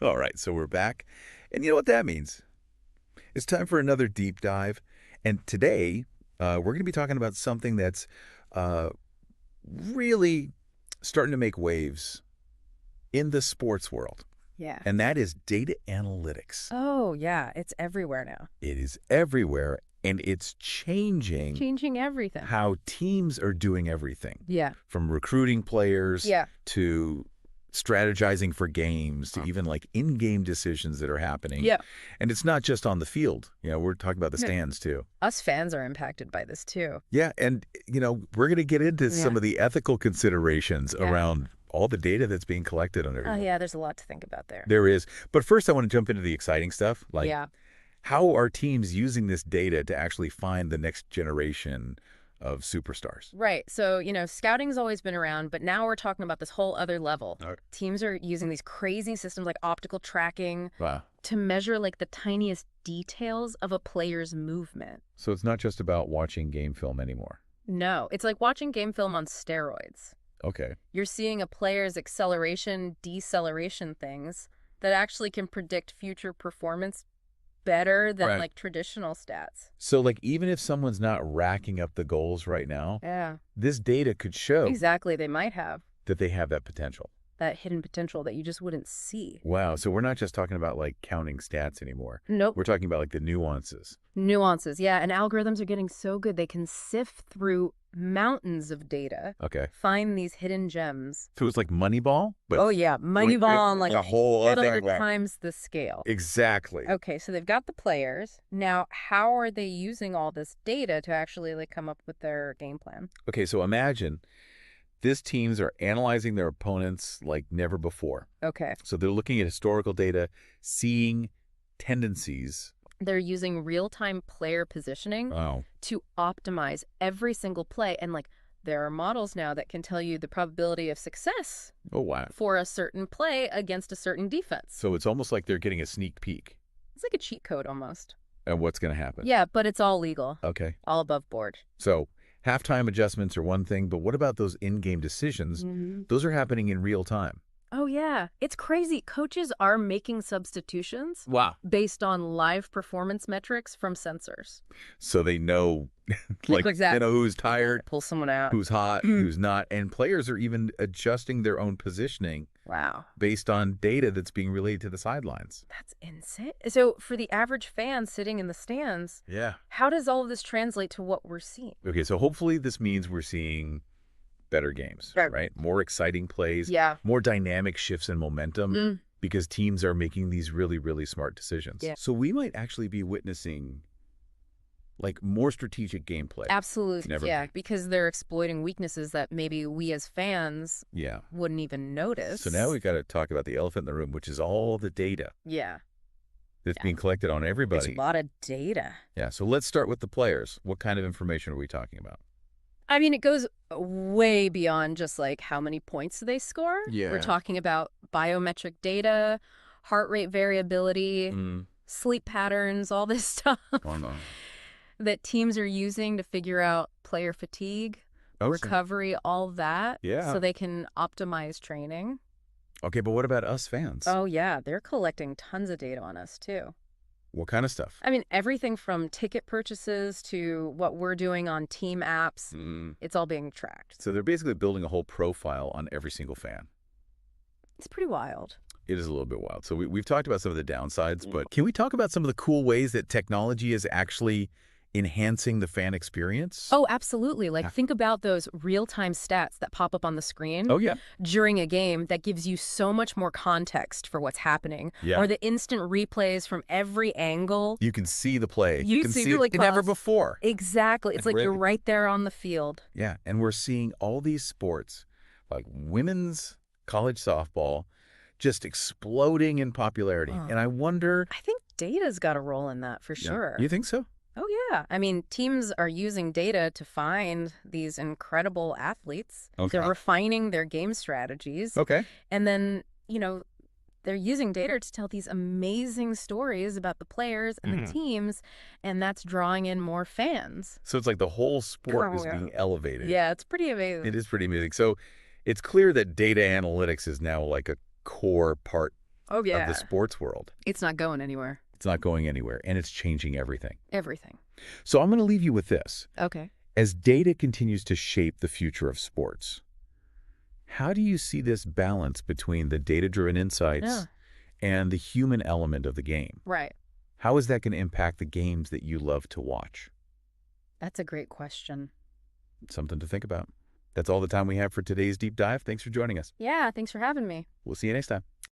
All right, so we're back. And you know what that means? It's time for another deep dive. And today, we're going to be talking about something that's uh, really starting to make waves in the sports world, Yeah. and that is data analytics. Oh, yeah. It's everywhere now. It is everywhere, and it's changing Changing everything. how teams are doing everything, Yeah. from recruiting players Yeah. to strategizing for games to even like in-game decisions that are happening. Yeah. And it's not just on the field. We're talking about the No. stands too. Us fans are impacted by this too. Yeah, and we're going to get into some Yeah. of the ethical considerations Yeah. around all the data that's being collected on Oh, everyone. yeah. There's a lot to think about there. There is. But first I want to jump into the exciting stuff. Like, Yeah. how are teams using this data to actually find the next generation of superstars? Right. So, scouting's always been around, but now we're talking about this whole other level. Okay. Teams are using these crazy systems like optical tracking Wow. to measure like the tiniest details of a player's movement. So it's not just about watching game film anymore. No, it's like watching game film on steroids. Okay. You're seeing a player's acceleration, deceleration things that actually can predict future performance better than Right. like traditional stats. So like even if someone's not racking up the goals right now, Yeah, this data could show exactly. They might have that they have that potential. that hidden potential that you just wouldn't see. Wow. So we're not just talking about like counting stats anymore. Nope. We're talking about like the nuances. Nuances. Yeah, and algorithms are getting so good they can sift through mountains of data, Okay. find these hidden gems. So it's like Moneyball, but Oh yeah, Moneyball on like a whole other times the scale. Exactly. Okay, so they've got the players. Now, how are they using all this data to actually like come up with their game plan? Okay, so imagine these teams are analyzing their opponents like never before. Okay. So they're looking at historical data, seeing tendencies. They're using real-time player positioning Wow. to optimize every single play. And like there are models now that can tell you the probability of success Oh, wow. for a certain play against a certain defense. So it's almost like they're getting a sneak peek It's like a cheat code almost. at what's going to happen. Yeah, but it's all legal, Okay. all above board. So halftime adjustments are one thing, but what about those in-game decisions? Those are happening in real time. Oh, yeah. It's crazy. Coaches are making substitutions Wow. based on live performance metrics from sensors. So they know, like, Exactly. they know who's tired, Pull someone out. who's hot, who's not. And players are even adjusting their own positioning Wow. based on data that's being relayed to the sidelines. That's insane. So for the average fan sitting in the stands, Yeah. how does all of this translate to what we're seeing? Okay, so hopefully this means we're seeing better games, right? More exciting plays, Yeah. more dynamic shifts in momentum because teams are making these really, really smart decisions. Yeah. So we might actually be witnessing like more strategic gameplay. Absolutely. Never Yeah, mind. because they're exploiting weaknesses that maybe we as fans Yeah. wouldn't even notice. So now we've got to talk about the elephant in the room, which is all the data Yeah. that's Yeah. being collected on There's everybody. a lot of data. Yeah, so let's start with the players. What kind of information are we talking about? I mean, it goes way beyond just like how many points they score. Yeah. We're talking about biometric data, heart rate variability, sleep patterns, all this stuff Oh, no. that teams are using to figure out player fatigue, Oh, so- recovery, all that. Yeah. So they can optimize training. Okay, but what about us fans? Oh, yeah. They're collecting tons of data on us, too. What kind of stuff? I mean, everything from ticket purchases to what we're doing on team apps, it's all being tracked. So they're basically building a whole profile on every single fan. It's pretty wild. It is a little bit wild. So we've talked about some of the downsides, but can we talk about some of the cool ways that technology is actually enhancing the fan experience? Oh, absolutely. Like, think about those real-time stats that pop up on the screen Oh, yeah. during a game that gives you so much more context for what's happening. Yeah. Or the instant replays from every angle. You can see the play. You can see see really it never close. before. Exactly. It's like you're Really? right there on the field. Yeah, and we're seeing all these sports, like women's college softball, just exploding in popularity. Oh. And I wonder... I think data's got a role in that for sure. You think so? Oh, yeah. I mean, teams are using data to find these incredible athletes. Okay. They're refining their game strategies. Okay. And then, they're using data to tell these amazing stories about the players and the teams, and that's drawing in more fans. So it's like the whole sport is Oh, yeah. being elevated. Yeah, it's pretty amazing. It is pretty amazing. So it's clear that data analytics is now like a core part Oh, of the yeah. sports world. It's not going anywhere. It's not going anywhere, and it's changing everything. Everything. So I'm going to leave you with this. Okay. As data continues to shape the future of sports, how do you see this balance between the data-driven insights Yeah. and the human element of the game? Right. How is that going to impact the games that you love to watch? That's a great question. Something to think about. That's all the time we have for today's deep dive. Thanks for joining us. Yeah, thanks for having me. We'll see you next time.